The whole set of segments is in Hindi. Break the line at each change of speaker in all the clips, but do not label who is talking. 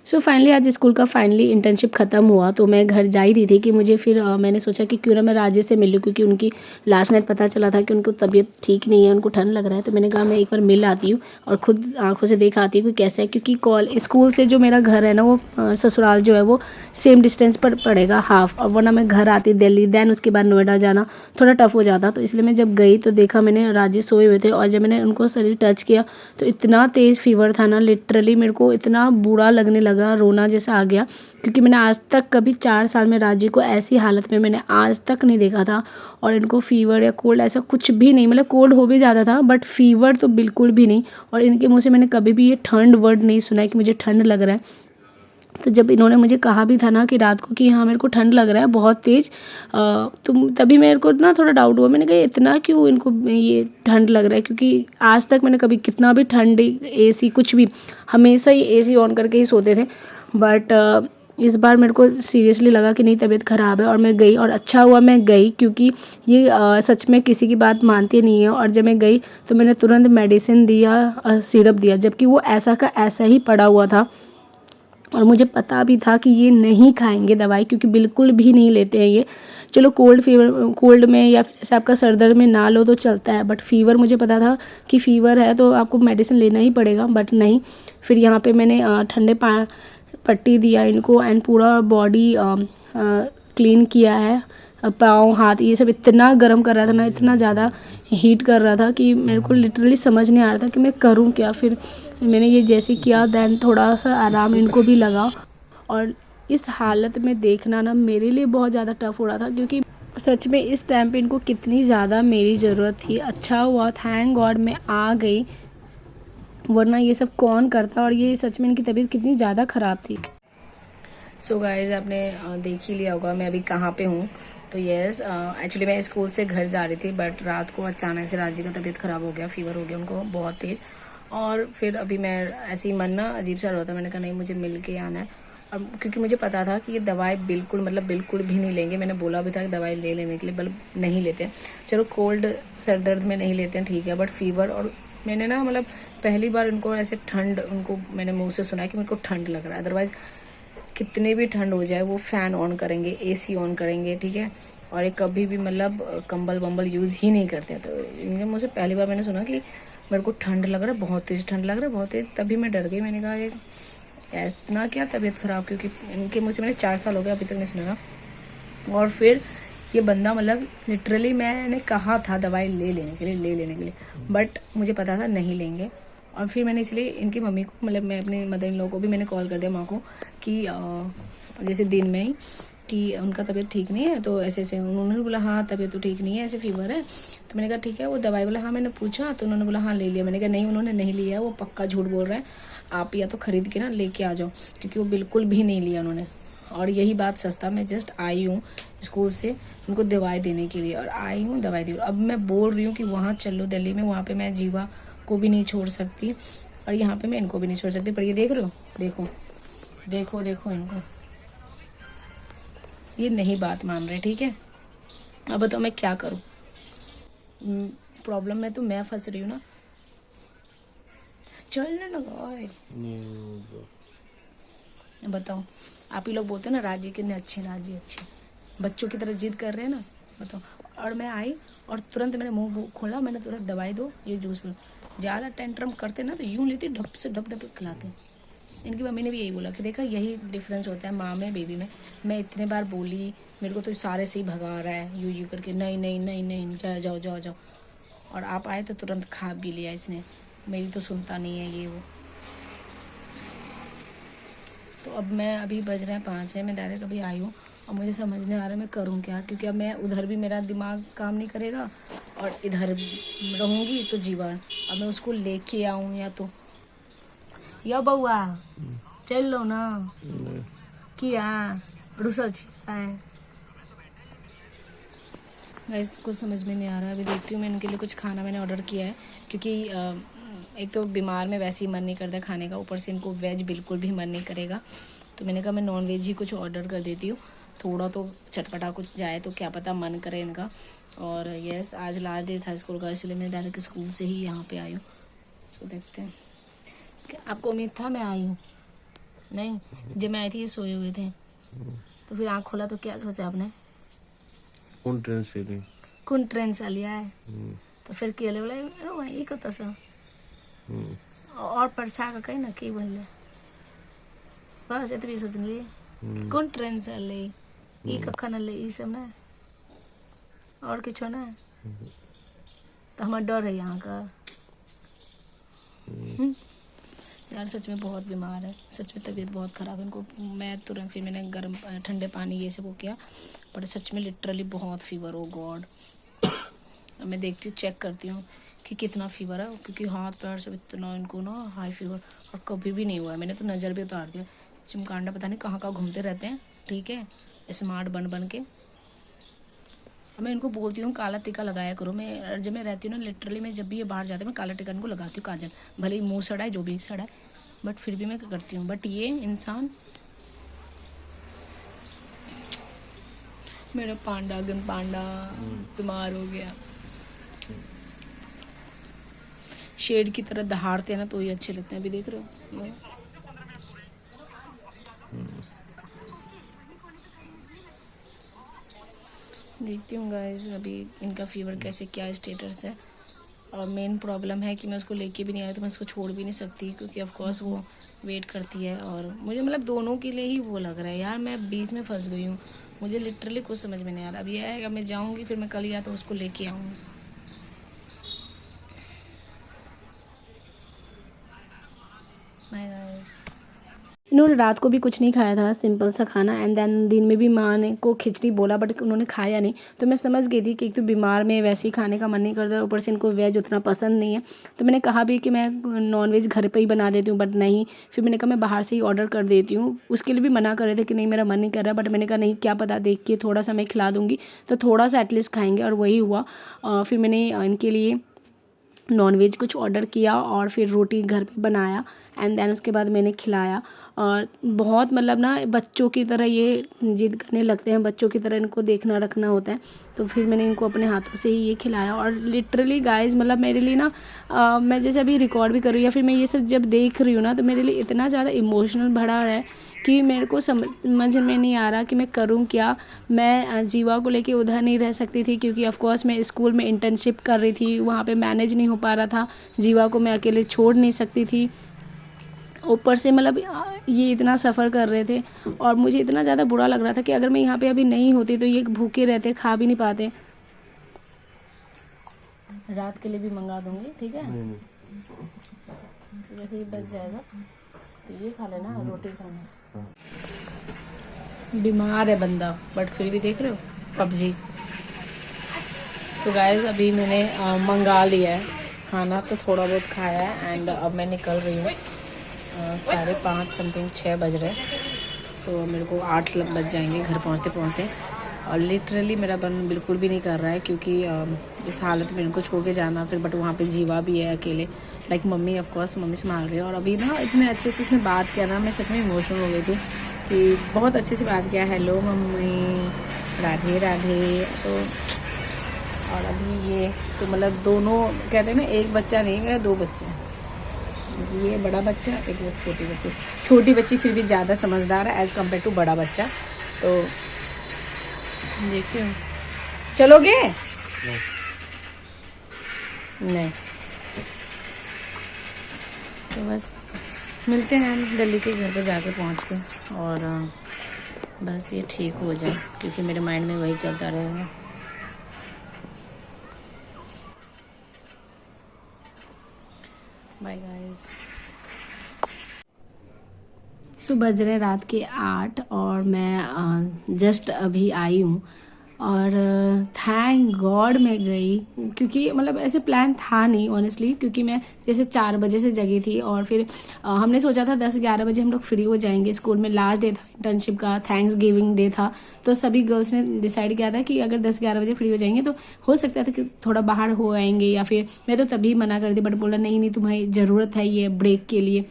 सो फाइनली आज स्कूल का फाइनली इंटर्नशिप ख़त्म हुआ, तो मैं घर जा ही रही थी कि मुझे फिर मैंने सोचा कि क्यों ना मैं राजेश से मिल लूँ, क्योंकि उनकी लास्ट नाइट पता चला था कि उनको तबीयत ठीक नहीं है, उनको ठंड लग रहा है। तो मैंने कहा मैं एक बार मिल आती हूँ और ख़ुद आंखों से देख आती हूँ कि कैसा है, क्योंकि स्कूल से जो मेरा घर है ना, वो ससुराल जो है वो सेम डिस्टेंस पर पड़ेगा हाफ, और वरना मैं घर आती दिल्ली, देन उसके बाद नोएडा जाना थोड़ा टफ हो जाता। तो इसलिए मैं जब गई तो देखा मैंने राजेश सोए हुए थे, और जब मैंने उनको शरीर टच किया तो इतना तेज़ फीवर था ना, लिटरली मेरे को इतना बुरा लगने लगा, रोना जैसा आ गया, क्योंकि मैंने आज तक कभी 4 साल में राजी को ऐसी हालत में मैंने आज तक नहीं देखा था। और इनको फीवर या कोल्ड ऐसा कुछ भी नहीं, मतलब कोल्ड हो भी जाता था बट फीवर तो बिल्कुल भी नहीं। और इनके मुँह से मैंने कभी भी ये ठंड वर्ड नहीं सुना है कि मुझे ठंड लग रहा है। तो जब इन्होंने मुझे कहा भी था ना कि रात को कि हाँ मेरे को ठंड लग रहा है बहुत तेज़, तो तभी मेरे को ना थोड़ा डाउट हुआ। मैंने कहा इतना क्यों इनको ये ठंड लग रहा है, क्योंकि आज तक मैंने कभी कितना भी ठंड एसी कुछ भी, हमेशा ही एसी ऑन करके ही सोते थे। बट इस बार मेरे को सीरियसली लगा कि नहीं तबीयत ख़राब है, और मैं गई, और अच्छा हुआ मैं गई, क्योंकि ये सच में किसी की बात मानती नहीं है। और जब मैं गई तो मैंने तुरंत मेडिसिन दिया, सिरप दिया, जबकि वो ऐसा का ऐसा ही पड़ा हुआ था। और मुझे पता भी था कि ये नहीं खाएंगे दवाई, क्योंकि बिल्कुल भी नहीं लेते हैं ये। चलो कोल्ड में या फिर ऐसे आपका सर दर्द में ना लो तो चलता है, बट फीवर मुझे पता था कि फ़ीवर है तो आपको मेडिसिन लेना ही पड़ेगा, बट नहीं। फिर यहाँ पे मैंने ठंडे पट्टी दिया इनको, एंड पूरा बॉडी क्लीन किया है, पाँव हाथ ये सब इतना गर्म कर रहा था ना, इतना ज़्यादा हीट कर रहा था कि मेरे को लिटरली समझ नहीं आ रहा था कि मैं करूँ क्या। फिर मैंने ये जैसे किया, दैन थोड़ा सा आराम इनको भी लगा। और इस हालत में देखना ना मेरे लिए बहुत ज़्यादा टफ हो रहा था, क्योंकि सच में इस टाइम पे इनको कितनी ज़्यादा मेरी ज़रूरत थी। अच्छा हुआ थैंक गॉड मैं आ गई, वरना ये सब कौन करता। और ये सच में इनकी तबीयत कितनी ज़्यादा ख़राब थी। सो गाइज आपने देख ही लिया होगा मैं अभी कहाँ पे हूँ। तो यस, एक्चुअली मैं स्कूल से घर जा रही थी, बट रात को अचानक से राजी का तबीयत ख़राब हो गया, फीवर हो गया उनको बहुत तेज़। और फिर अभी मैं ऐसे ही मन ना अजीब सा रहा था, मैंने कहा नहीं मुझे मिल के आना है। अब क्योंकि मुझे पता था कि ये दवाई बिल्कुल भी नहीं लेंगे। मैंने बोला भी था कि दवाई ले लेने के लिए, बल्कि नहीं लेते हैं। चलो कोल्ड सर दर्द में नहीं लेते हैं ठीक है, बट फीवर, और मैंने ना मतलब पहली बार उनको ऐसे ठंड, उनको मैंने मुँह से सुना कि मेरे को ठंड लग रहा है। अदरवाइज़ कितने भी ठंड हो जाए वो फ़ैन ऑन करेंगे, एसी ऑन करेंगे, ठीक है। और ये कभी भी मतलब कंबल वम्बल यूज़ ही नहीं करते। तो इनके मुझसे पहली बार मैंने सुना कि मेरे को ठंड लग रहा है, बहुत तेज़ ठंड लग रहा है, बहुत तेज़। तभी मैं डर गई, मैंने कहा ये इतना क्या तबीयत ख़राब, क्योंकि इनके मुझसे मैंने 4 साल हो गए अभी तक नहीं सुना था। और फिर ये बंदा मतलब लिटरली मैंने कहा था दवाई ले लेने के लिए, बट मुझे पता था नहीं लेंगे। और फिर मैंने इसलिए इनकी मम्मी को, मतलब मैं अपने मदर इन लॉ को भी मैंने कॉल कर दिया माँ को कि जैसे दिन में ही कि उनका तबीयत ठीक नहीं है, तो ऐसे ऐसे उन्होंने बोला हाँ तबीयत तो ठीक नहीं है, ऐसे फीवर है। तो मैंने कहा ठीक है वो दवाई बोला हाँ, मैंने पूछा तो उन्होंने बोला हाँ ले लिया। मैंने कहा नहीं उन्होंने नहीं लिया, वो पक्का झूठ बोल रहा है, आप या तो ख़रीद के ना लेके आ जाओ, क्योंकि वो बिल्कुल भी नहीं लिया उन्होंने। और यही बात सस्ता, मैं जस्ट आई हूँ स्कूल से उनको दवाई देने के लिए, और आई हूँ दवाई दी। अब मैं बोल रही हूँ कि वहाँ चलो दिल्ली में, वहाँ पे मैं जीवा को भी नहीं छोड़ सकती, और यहाँ पे मैं इनको भी नहीं छोड़ सकती। पर ये देख रहे हो, देखो देखो देखो इनको, ये नहीं बात मान रहे, ठीक है। अब बताओ मैं क्या करूँ, प्रॉब्लम में तो मैं फंस रही हूँ ना। चलने लगा, बताओ आप ही लोग बोलते हैं ना राजी कितने अच्छे, राजी अच्छे बच्चों की तरह जिद कर रहे हैं ना, बताओ। और मैं आई और तुरंत मैंने मुंह खोला, मैंने तुरंत दवाई दो, ये जूस पी। ज़्यादा टेंट्रम करते ना तो यूँ लेती ढप से ढप ढप खिलाते। इनकी मम्मी ने भी यही बोला कि देखा यही डिफरेंस होता है माँ में बेबी में। मैं इतने बार बोली, मेरे को तो सारे से ही भगा रहा है यूँ करके, नहीं नहीं नहीं नहीं जाओ जाओ जाओ जाओ। और आप आए तो तुरंत खा भी लिया इसने, मेरी तो सुनता नहीं है ये वो। तो अब मैं अभी बज रहे हैं 5 है, मैं डायरेक्ट अभी आई हूँ और मुझे समझ नहीं आ रहा मैं करूँ क्या, क्योंकि अब मैं उधर भी मेरा दिमाग काम नहीं करेगा और इधर रहूँगी तो जीवन। अब मैं उसको लेके आऊँ या बउआ चल लो ना किया रुसल है। गाइस कुछ समझ में नहीं आ रहा है, अभी देखती हूँ मैं इनके लिए कुछ खाना मैंने ऑर्डर किया है, क्योंकि एक तो बीमार में वैसे ही मन नहीं करता खाने का, ऊपर से इनको वेज बिल्कुल भी मन नहीं करेगा। तो मैंने कहा मैं नॉन वेज ही कुछ ऑर्डर कर देती हूँ, थोड़ा तो चटपटा कुछ जाए तो क्या पता मन करे इनका। और यस आज लास्ट डे था स्कूल का, इसलिए मैं डायरेक्ट स्कूल से ही यहाँ पे आई हूँ। सो देखते हैं, आपको उम्मीद था मैं आई हूँ। नहीं, जब मैं आई थी ये सोए हुए थे, तो फिर आँख खोला तो क्या सोचा आपने?
कौन ट्रेन से ली?
कौन ट्रेन से लिया है? तो फिर केले बोले अरे भाई ये कत सा और परछा का कहीं ना कहीं बोले बस इतनी सोच ली कि कौन ट्रेन से ले ये कखा न ले ये सब ना और कुछ ना, तो हमारा डर है यहाँ का। यार सच में बहुत बीमार है, सच में तबीयत बहुत ख़राब है इनको। मैं तुरंत फिर मैंने गर्म ठंडे पानी ये सब वो किया, पर सच में लिटरली बहुत फीवर हो गॉड। मैं देखती हूँ चेक करती हूँ कि कितना फीवर है, क्योंकि हाथ पैर सब इतना इनको ना हाई फीवर और कभी भी नहीं हुआ है। मैंने तो नज़र भी उतार दिया, चिमकांडा पता नहीं कहाँ कहाँ घूमते रहते हैं, ठीक है, स्मार्ट बन बन के। मैं इनको बोलती हूँ काला टीका लगाया करो। मैं जब मैं रहती हूँ ना लिटरली मैं जब भी ये बाहर जाते हैं मैं काला टीका इनको लगाती हूँ, काजल भले ही मुँह सड़ा है जो भी सड़ा है, बट फिर भी मैं करती हूँ। बट ये इंसान मेरा पांडा गन पांडा बीमार हो गया। शेड की तरह दहाड़ते हैं ना तो ये अच्छे लगते हैं। अभी देख रहे हो देखती हूँ गाइस अभी इनका फीवर कैसे क्या स्टेटस है। और मेन प्रॉब्लम है कि मैं उसको लेके भी नहीं आई तो मैं उसको छोड़ भी नहीं सकती, क्योंकि ऑफ कोर्स वो वेट करती है और मुझे मतलब दोनों के लिए ही वो लग रहा है यार। मैं बीच में फंस गई हूँ, मुझे लिटरली कुछ समझ में नहीं आ रहा। अब ये है कि मैं जाऊँगी फिर मैं कल या तो उसको लेके आऊँगी। Bye guys. इन्होंने रात को भी कुछ नहीं खाया था, सिंपल सा खाना, एंड देन दिन में भी माँ ने को खिचड़ी बोला बट उन्होंने खाया नहीं। तो मैं समझ गई थी कि एक तो बीमार में वैसे ही खाने का मन नहीं करता, ऊपर से इनको वेज उतना पसंद नहीं है। तो मैंने कहा भी कि मैं नॉन वेज घर पे ही बना देती हूँ, बट नहीं, फिर मैंने कहा मैं बाहर से ही ऑर्डर कर देती हूँ। उसके लिए भी मना कर रहे थे कि नहीं मेरा मन नहीं कर रहा, बट मैंने कहा नहीं क्या पता देख के थोड़ा सा मैं खिला दूँगी तो थोड़ा सा एटलीस्ट खाएँगे, और वही हुआ। फिर मैंने इनके लिए नॉनवेज कुछ ऑर्डर किया और फिर रोटी घर पे बनाया, एंड देन उसके बाद मैंने खिलाया। और बहुत मतलब ना बच्चों की तरह ये जिद करने लगते हैं, बच्चों की तरह इनको देखना रखना होता है। तो फिर मैंने इनको अपने हाथों से ही ये खिलाया। और लिटरली गाइस मतलब मेरे लिए ना मैं जैसे अभी रिकॉर्ड भी कर रही हूँ या फिर मैं ये सब जब देख रही हूँ ना तो मेरे लिए इतना ज़्यादा इमोशनल भरा है कि मेरे को समझ में नहीं आ रहा कि मैं करूं क्या। मैं जीवा को लेके उधर नहीं रह सकती थी, क्योंकि ऑफ कोर्स मैं स्कूल में इंटर्नशिप कर रही थी, वहाँ पे मैनेज नहीं हो पा रहा था। जीवा को मैं अकेले छोड़ नहीं सकती थी, ऊपर से मतलब ये इतना सफ़र कर रहे थे और मुझे इतना ज़्यादा बुरा लग रहा था कि अगर मैं यहाँ पे अभी नहीं होती तो ये भूखे रहते, खा भी नहीं पाते। रात के लिए भी मंगा दूँगी, ठीक है, तो वैसे ही बच जाएगा तो ये खा लेना, रोटी खाना। बीमार है बंदा बट फिर भी देख रहे हो पबजी। तो गाइस अभी मैंने मंगा लिया है खाना, तो थोड़ा बहुत खाया है एंड अब मैं निकल रही हूँ। 5:30 समथिंग 6 बज रहे, तो मेरे को 8 बज जाएंगे घर पहुँचते पहुँचते। और लिटरली मेरा मन बिल्कुल भी नहीं कर रहा है, क्योंकि इस हालत में इनको छोड़ के जाना फिर, बट वहाँ पे जीवा भी है अकेले, like mummy of course mummy संभाल रही है। और अभी ना इतने अच्छे से उसने बात किया ना, मैं सच में इमोशनल हो गई थी कि बहुत अच्छे से बात किया, हेलो मम्मी, राधे राधे। तो और अभी ये तो मतलब दोनों कहते हैं ना एक बच्चा नहीं मेरा 2 बच्चे, ये बड़ा बच्चा एक वो छोटी बच्ची फिर भी ज़्यादा समझदार है एज़ कम्पेयर टू बड़ा बच्चा। तो देखती हूँ, चलोगे? नहीं। तो बस मिलते हैं दिल्ली के घर पे जाके पहुँच के, और बस ये ठीक हो जाए, क्योंकि मेरे माइंड में वही चलता रहेगा। Bye guys. सुबह बज रहे रात के 8 और मैं जस्ट अभी आई हूँ, और थैंक गॉड मैं गई, क्योंकि मतलब ऐसे प्लान था नहीं ऑनेस्टली, क्योंकि मैं जैसे 4 बजे से जगी थी और फिर हमने सोचा था 10-11 बजे हम लोग फ्री हो जाएंगे। स्कूल में लास्ट डे था इंटर्नशिप का, थैंक्स गिविंग डे था, तो सभी गर्ल्स ने डिसाइड किया था कि अगर 10-11 बजे फ्री हो जाएंगे तो हो सकता था कि थोड़ा बाहर हो आएंगे, या फिर मैं तो तभी मना कर दी, बट बोला नहीं तुम्हारी ज़रूरत है ये ब्रेक के लिए,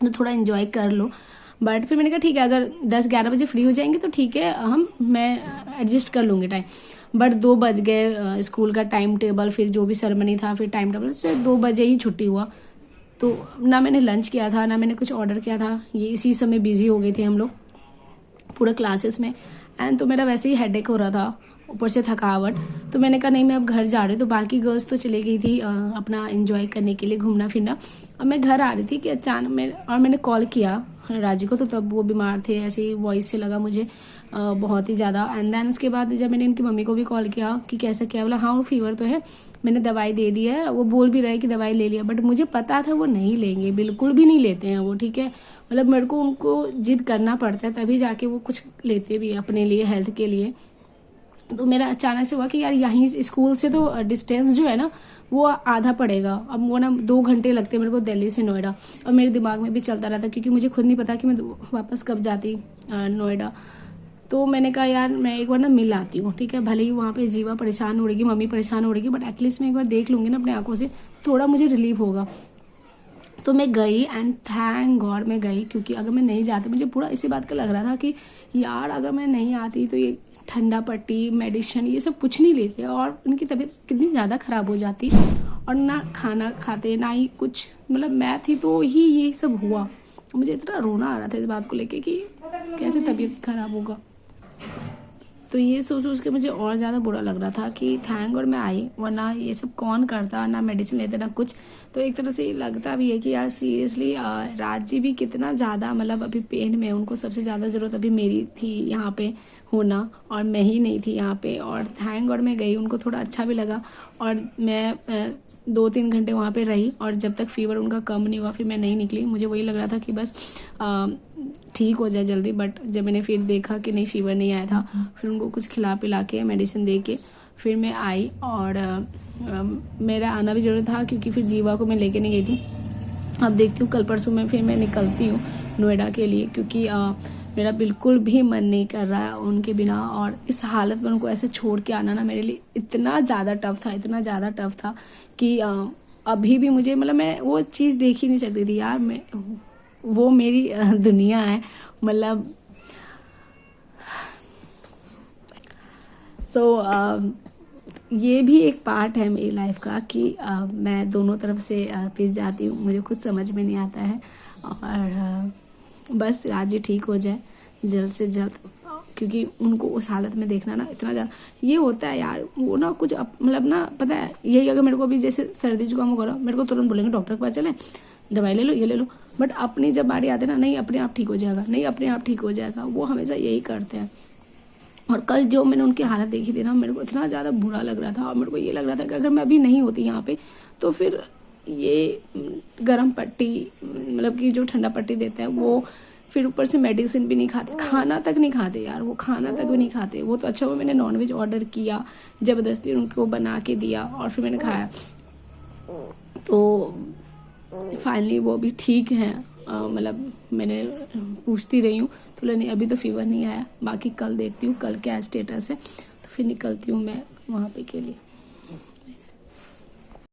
तो थोड़ा इन्जॉय कर लो। बट फिर मैंने कहा ठीक है अगर 10-11 बजे फ्री हो जाएंगे तो ठीक है, मैं एडजस्ट कर लूँगी टाइम। बट 2 बज गए, स्कूल का टाइम टेबल फिर जो भी सेरेमनी था फिर टाइम टेबल से 2 बजे ही छुट्टी हुआ। तो ना मैंने लंच किया था, ना मैंने कुछ ऑर्डर किया था, ये इसी समय बिजी हो गए थे हम लोग पूरा क्लासेस में। एंड तो मेरा वैसे ही हेडेक हो रहा था, ऊपर से थकावट। तो मैंने कहा नहीं मैं अब घर जा रही हूँ। तो बाकी गर्ल्स तो चली गई थी अपना एंजॉय करने के लिए, घूमना फिरना। अब मैं घर आ रही थी कि अचानक मैंने कॉल किया राजू को, तो तब वो बीमार थे, ऐसे ही वॉइस से लगा मुझे बहुत ही ज़्यादा। एंड देन उसके बाद जब मैंने इनकी मम्मी को भी कॉल किया कि कैसा क्या, बोला हाँ वो फीवर तो है, मैंने दवाई दे दी है, वो बोल भी रहे कि दवाई ले लिया। बट मुझे पता था वो नहीं लेंगे, बिल्कुल भी नहीं लेते हैं वो, ठीक है। मतलब मेरे को उनको जिद करना पड़ता है तभी जाके वो कुछ लेते भी अपने लिए, हेल्थ के लिए। तो मेरा अचानक से हुआ कि यार यहीं स्कूल से तो डिस्टेंस जो है ना वो आधा पड़ेगा। अब वो ना 2 घंटे लगते मेरे को दिल्ली से नोएडा। और मेरे दिमाग में भी चलता रहता क्योंकि मुझे खुद नहीं पता कि मैं वापस कब जाती नोएडा। तो मैंने कहा यार मैं एक बार ना मिल आती हूँ, ठीक है। भले ही वहाँ पे जीवा परेशान हो रही, मम्मी परेशान हो रही, बट एटलीस्ट मैं एक बार देख लूंगी ना अपने आंखों से, थोड़ा मुझे रिलीफ होगा। तो मैं गई एंड थैंक गॉड मैं गई, क्योंकि अगर मैं नहीं जाती, मुझे पूरा इसी बात का लग रहा था कि यार अगर मैं नहीं आती तो ये ठंडा पट्टी, मेडिसिन, ये सब कुछ नहीं लेते और उनकी तबीयत कितनी ज़्यादा ख़राब हो जाती, और ना खाना खाते ना ही कुछ, मतलब मैं थी तो ही ये सब हुआ। मुझे इतना रोना आ रहा था इस बात को लेके कि कैसे तबीयत खराब होगा। तो ये सोच के मुझे और ज़्यादा बुरा लग रहा था कि थैंक गॉड मैं आई, वरना ये सब कौन करता, ना मेडिसिन लेते ना कुछ। तो एक तरह से लगता भी है कि यार सीरियसली राज जी भी कितना ज़्यादा मतलब अभी पेन में, उनको सबसे ज़्यादा ज़रूरत अभी मेरी थी यहाँ पे होना, और मैं ही नहीं थी यहाँ पे। और थैंक गॉड मैं गई, उनको थोड़ा अच्छा भी लगा। और मैं 2-3 घंटे वहाँ पे रही, और जब तक फीवर उनका कम नहीं हुआ फिर मैं नहीं निकली। मुझे वही लग रहा था कि बस ठीक हो जाए जल्दी। बट जब मैंने फिर देखा कि नहीं फीवर नहीं आया था, फिर उनको कुछ खिला पिला के मेडिसिन दे के फिर मैं आई। और मेरा आना भी जरूरी था क्योंकि फिर जीवा को मैं लेके नहीं गई थी। अब देखती हूँ कल परसों में फिर मैं निकलती हूँ नोएडा के लिए, क्योंकि मेरा बिल्कुल भी मन नहीं कर रहा है उनके बिना। और इस हालत में उनको ऐसे छोड़ के आना ना मेरे लिए इतना ज़्यादा टफ था, इतना ज़्यादा टफ था कि अभी भी मुझे, मतलब मैं वो चीज़ देख ही नहीं सकती थी यार। मैं वो मेरी दुनिया है, मतलब ये भी एक पार्ट है मेरी लाइफ का कि मैं दोनों तरफ से पिस जाती हूँ, मुझे कुछ समझ में नहीं आता है। और बस राज जी ठीक हो जाए जल्द से जल्द, क्योंकि उनको उस हालत में देखना ना इतना ज़्यादा ये होता है यार। वो ना कुछ मतलब ना पता है, यही अगर मेरे को अभी जैसे सर्दी जुकाम हो रहा, मेरे को तुरंत बोलेंगे डॉक्टर के पास चले, दवाई ले लो, ये ले लो। बट अपनी जब बारी आती है ना, नहीं अपने आप ठीक हो जाएगा, नहीं अपने आप ठीक हो जाएगा, वो हमेशा यही करते हैं। और कल जो मैंने उनकी हालत देखी थी ना, मेरे को इतना ज़्यादा बुरा लग रहा था। और मेरे को ये लग रहा था कि अगर मैं अभी नहीं होती यहाँ पे तो फिर ये गर्म पट्टी, मतलब कि जो ठंडा पट्टी देते हैं वो, फिर ऊपर से मेडिसिन भी नहीं खाते, खाना तक नहीं खाते यार, वो खाना तक भी नहीं खाते। वो तो अच्छा हुआ मैंने नॉनवेज ऑर्डर किया, ज़बरदस्ती उनको बना के दिया और फिर मैंने खाया। तो फाइनली वो भी ठीक है। मतलब मैंने पूछती रही हूँ तो नहीं अभी तो फीवर नहीं आया, बाकी कल देखती हूँ कल क्या स्टेटस है, तो फिर निकलती हूँ मैं वहाँ पे के लिए।